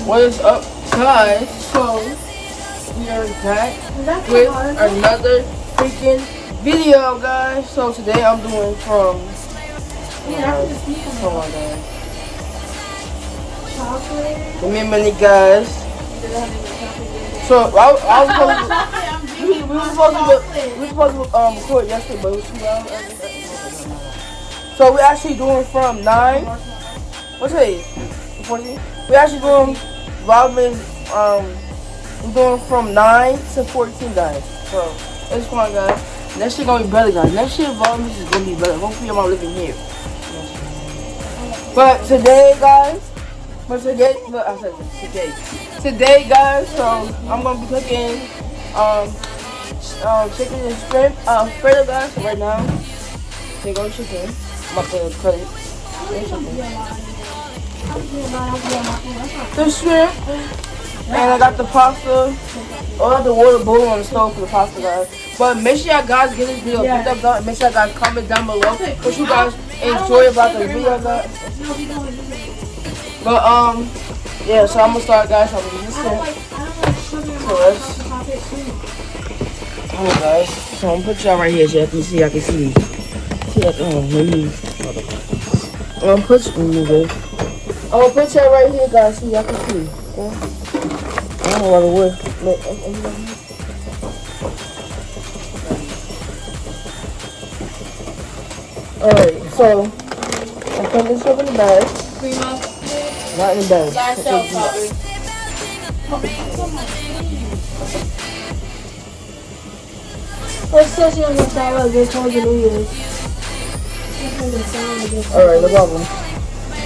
What is up, guys? So we are back with another freaking video, guys. So today I'm doing from remember me, guys. So I was supposed to record yesterday, but it was 2 hours. So we're actually doing from 9. What's today? 14. We actually doing Vlogmas. We're doing from 9 to 14, guys. So it's fun, guys. Next year gonna be better, guys. Next year Vlogmas is gonna be better. Hopefully I'm not living here. But today, guys. Today, guys. So I'm gonna be cooking chicken and shrimp. Alfredo, guys. So right now, they go chicken. I'm about to cut it. The shrimp, and I got the pasta. I got the water boiling on the stove for the pasta, guys. But make sure y'all guys get this video picked up, guys. Make sure y'all guys comment down below what you guys enjoy about the video, guys. But yeah. So I'm gonna start, guys. I'm gonna do this shrimp. So let's. Come on, guys. So I'm gonna put y'all right here so y'all can see. I'm gonna put y'all right here, guys, so y'all can see. Okay? I don't know why the wood. Look, alright, so I put this up in the bag. Not in the bag. What's such a good salad? They told you New Year's. Alright, no problem.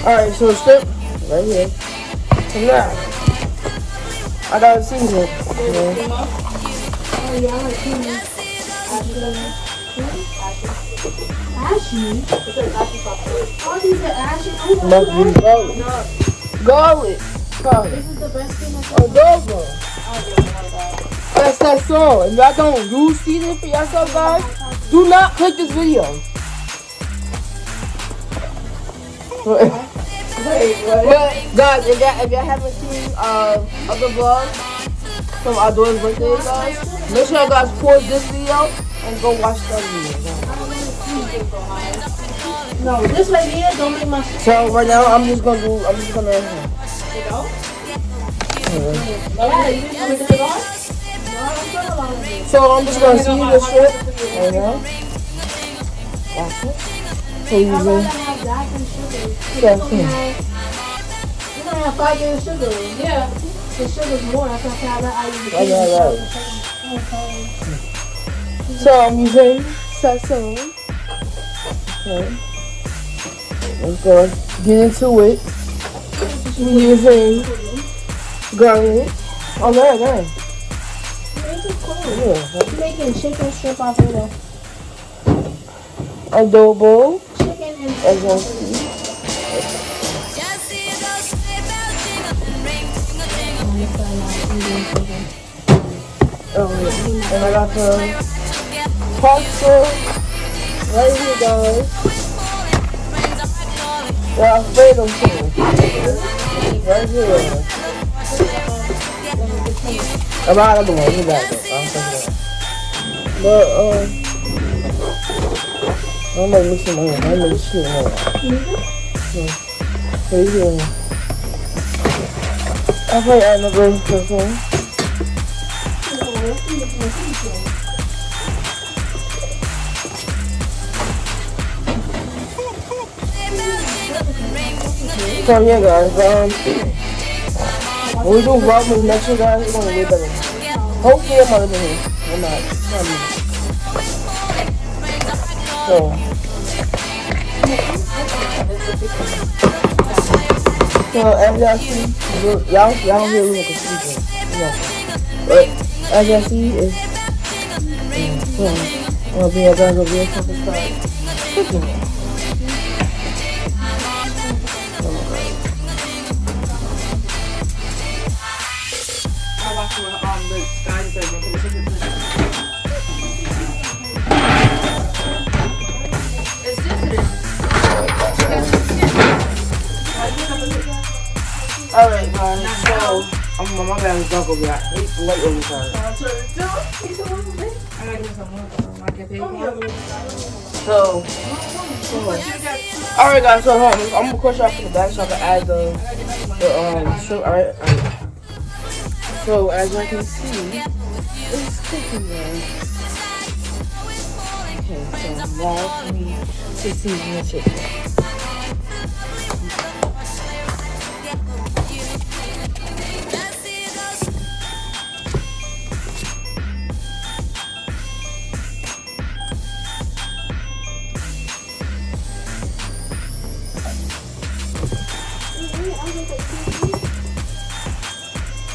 Alright, so strip right here. So now, I got a season. Oh yeah, I like peanut. Ashy? Oh, these are ashy. Garlic. This is the best thing I've Oh, those ones. That's all. If y'all don't use seasoning for yourself, guys, do not click this video. But guys, if y'all haven't seen other vlogs from our daughter's birthday, guys, make sure you guys pause this video and go watch the other video. No, this right here don't make my. So right now I'm just gonna. So I'm just gonna see the shit right now. Watch it. So you You're gonna have 5 days of sugar. Yeah. The sugar's more. That's why I use the So I'm using sesame. Okay. Let's go get into it. I'm using garlic. Oh, there. I'm making chicken strip Alfredo. Adobo. Chicken and As you see. And I got the pasta right here, guys. The Alfredo thing. Right here. I'm out of the one. You got it. But, I'm gonna mix them all. I'm gonna mix them all. Right here. I'll probably add another person. So yeah, guys, when we do Vlogmas next year, guys, it's gonna be way better. Hopefully I'm not living here. I'm not. So as y'all see, y'all hear me confusing. But as y'all see, it's I'm gonna be a bag of real fucking stuff. Look at me. Oh my god. I watched the Sky segment. It's sensitive. Alright guys, so my bag is dark over here. It's light over here. I gotta get some more. I get paid. So alright guys, so I'm gonna push off to the back so I can add the shrimp. Alright. So as I can see, it's cooking there. Okay, so now we can season the chicken.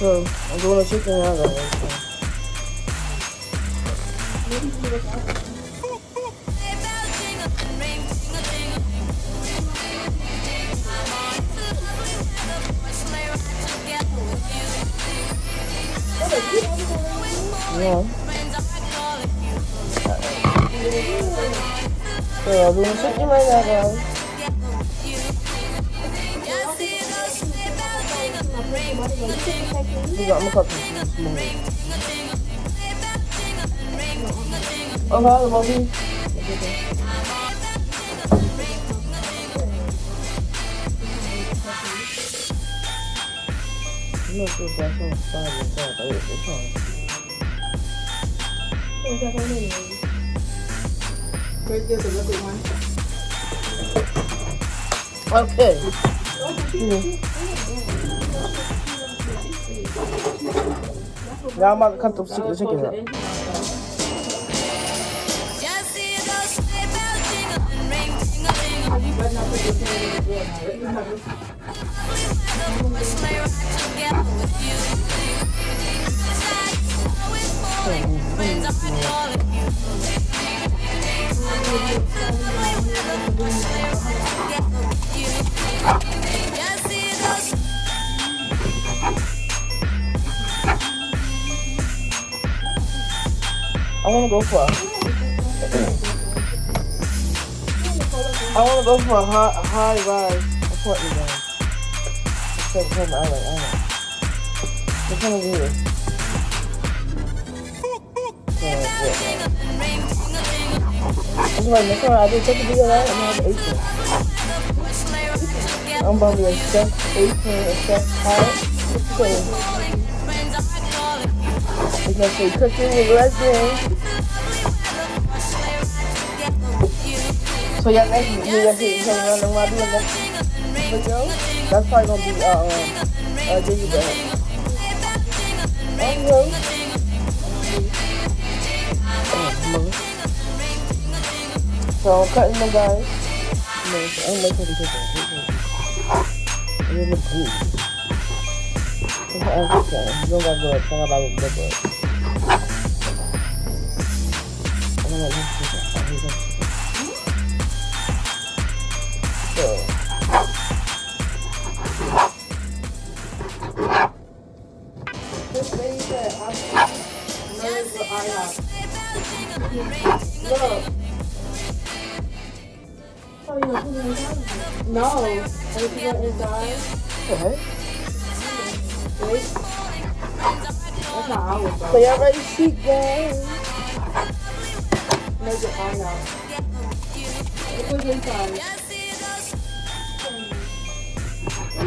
So I'm doing the chicken now guys. Yeah. So I'm doing chicken right now guys. I'm gonna cut this small. Oh, hello, Bobby. I'm not sure if that's on the side of the top. It's fine. Where's the liquid one? Okay. Now I'm about to cut the chicken up. I want to go for a high rise apartment guys. Except for I like. What's over here? That's right. I did take a video of that. I'm gonna have an apron. I'm about to be a chef apron, a chef hat. It's gonna say cooking with lesbians. So yeah, next video, while doing next video, that's probably gonna be Diggy Bag. So I'm cutting them guys. I'm making the chicken. It looks good. You don't gotta go up. Talk about it. Look good. I'm gonna make this chicken. So. This lady said, I'm nervous with IHOP. Look. Oh, you gonna put it inside? No. Are you put it inside? Okay. Wait. That's not ours, though. So y'all ready to see, guys? Make it IHOP. Put it inside. I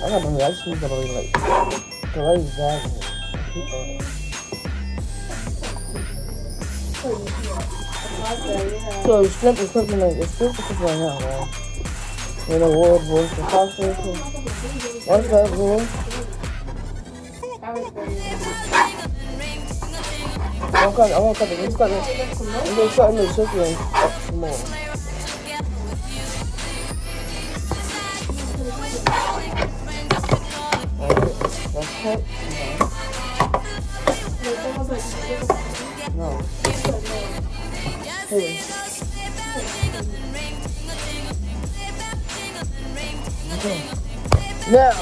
don't know. I just need to like glaze that. So the shrimp is cooking like the shrimp is cooking right now, man. You know, world war, the sausage. What's that, bro? I want to cut it. I'm just cutting the chicken up some more. Alright, that's cut. No. Here. Okay. Now.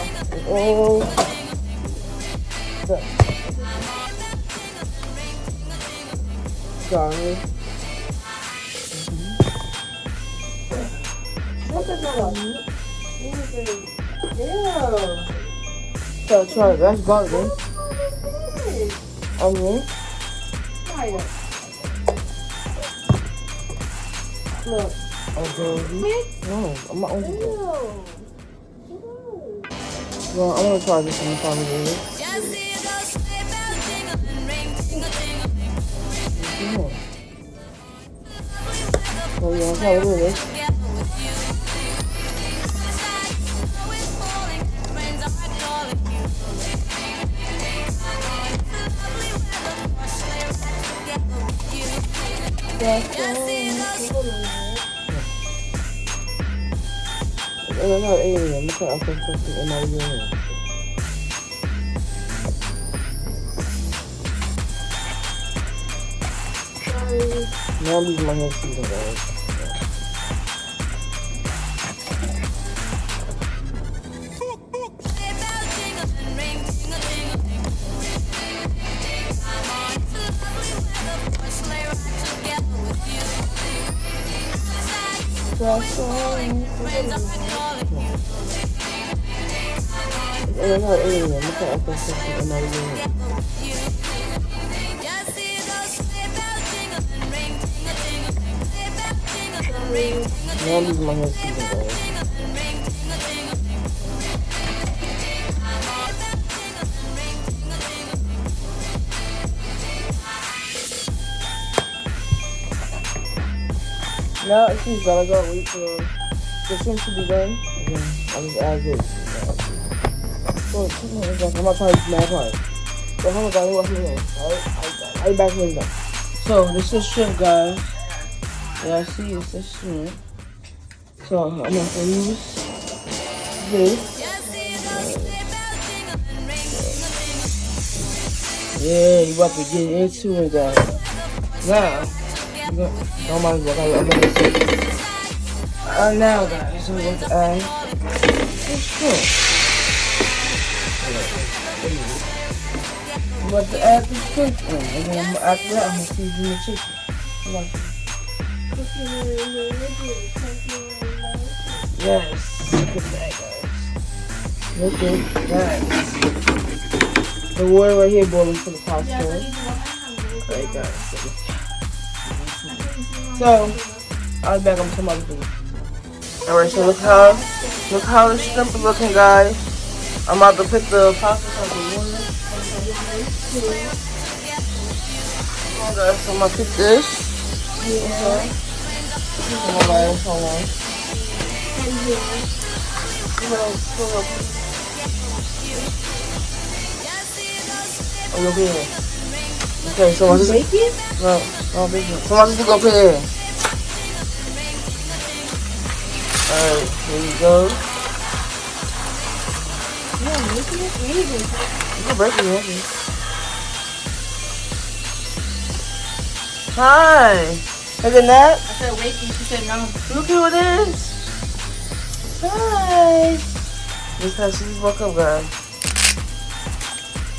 Oh. Sorry. So try it. That's garlic. Onion. Look. No, I'm not on it. Well, I'm gonna try this in the family. Oh yeah, that's how it is. And I'm not alien. Look at something in my room. Now I'm using my hand season, guys. And I'm not alien. Look at something in my room. Now I'm using my hand season, guys. Now it seems that I gotta wait for the shrimp to be done. And then I'll just add this. So, I'm not trying to do mad hard. So, how much I want to know? I'll be back when it's done. So, this is shrimp, guys. Yeah, see, it's the shrimp. So, I'm going to use this. Yeah, you about to get into it, guys. Now, don't mind what I'm going to say. Now, guys, I'm going to add this shrimp. I'm about to add the shrimp in, and then after that, I'm going to season the chicken. Yes, look at that, guys. Look at that. The water right here boiling for the pasta. Right, guys. So, I'll be back on some other things. Alright, so look how the shrimp is looking, guys. I'm about to put the pasta on the water. Okay, so I'm gonna put this. Okay. Alright, hold on. Oh, look here. Okay, so what's this? No, bacon. So what's this go here? Alright, here we go. Yeah, making it amazing. You can break it, okay. Hi. Look at that. I said waking, she said no. Look who it is. Hi. This how she just woke up, guys.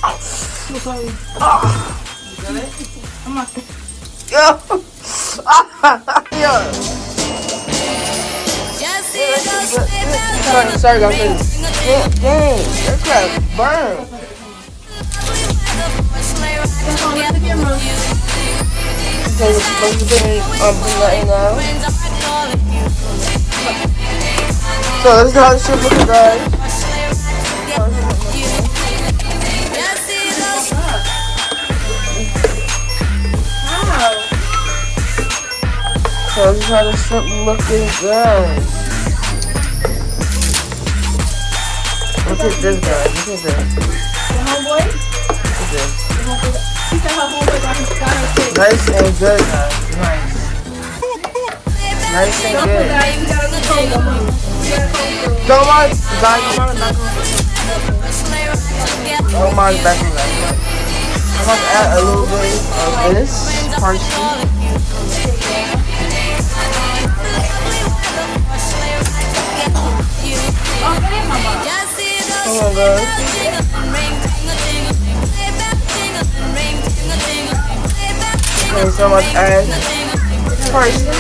Oh, so sorry. Oh. You got it? Come on. Yo. Yo. Sorry, guys. Dang, that crap burned. Okay, let's bring that in now. So this is how the shrimp looks, guys. So this is how the shrimp looking, guys. Look at this, guys. Look at this. The homeboy? Look at this. She said her homeboy got her sick. Nice and good, guys. Nice. Nice and Don't good. put that in. You gotta look over. You gotta come through. Don't mind, guys. Don't mind back in that. I'm about to add a little bit of this parsley. Come on, guys. Okay, so I'm about to add parsley.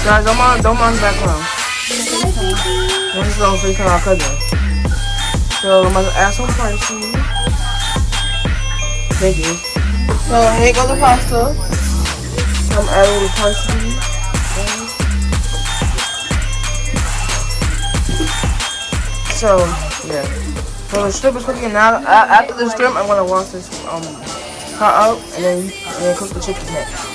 Guys, don't mind the background. This is on free our cousin. So I'm about to add some parsley. Thank you. So here goes the pasta. I'm adding the parsley. So yeah. So the shrimp is cooking now. After the shrimp, I'm gonna wash this pot out and then cook the chicken next.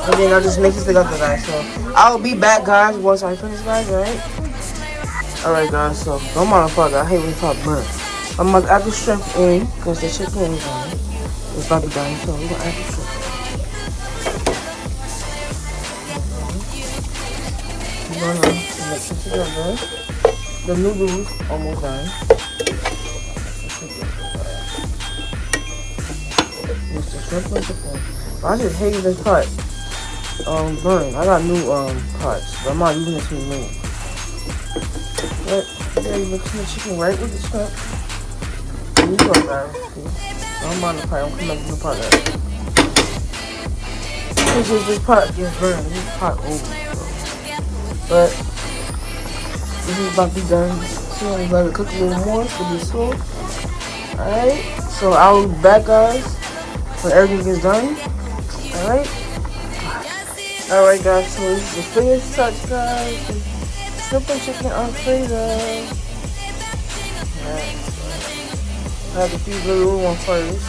And then I'll just mix this together, guys. So I'll be back, guys, once I finish, guys. Alright, guys. So don't mind the I hate when it's hot burnt. I'm about to add the shrimp in because the chicken is done. It's about to be done. So we're gonna add the shrimp. We're gonna mix it together. The noodles almost done. Mix the shrimp with the pork. I just hate this pot. Burn. I got new pots, but I'm not using this anymore. But yeah, you mix the chicken right with the shrimp. And you go, guys. I'm on the pot. I'm coming to the pot, guys. This pot gets burned. This pot over. So. But this is about to be done. So I'm going to cook a little more for this soup. Alright. So I'll be back, guys, when everything gets done. Alright. Alright, guys, so this is the finished touch, guys. Shrimp and chicken Alfredo. Alright, so I have to feed the little one first.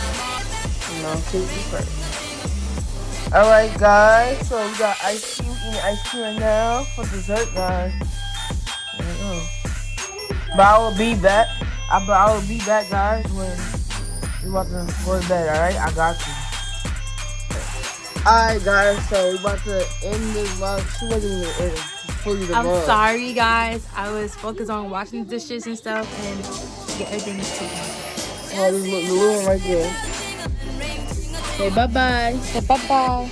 And I'll take you first. Alright, guys, so we got ice cream, eating ice cream right now for dessert, guys. There we go. But I will be back. I will be back, guys, when we're about to go to bed, alright? I got you. Alright, guys, so we're about to end this vlog. She wasn't even fully the vlog. I'm sorry, guys. I was focused on washing dishes and stuff and get everything taken. Oh, this the little one right there. Say bye-bye. Say bye-bye.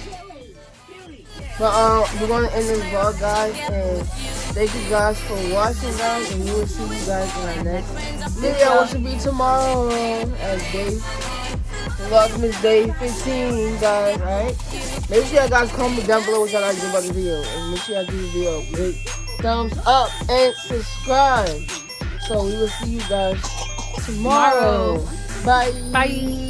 But we're going to end this vlog, guys, and thank you guys for watching, guys, and we will see you guys in our next video, which will be tomorrow as Vlogmas day 15, guys, alright? Make sure you guys comment down below what y'all guys do about the video. And make sure y'all give the video a big thumbs up and subscribe. So we will see you guys tomorrow. Bye. Bye.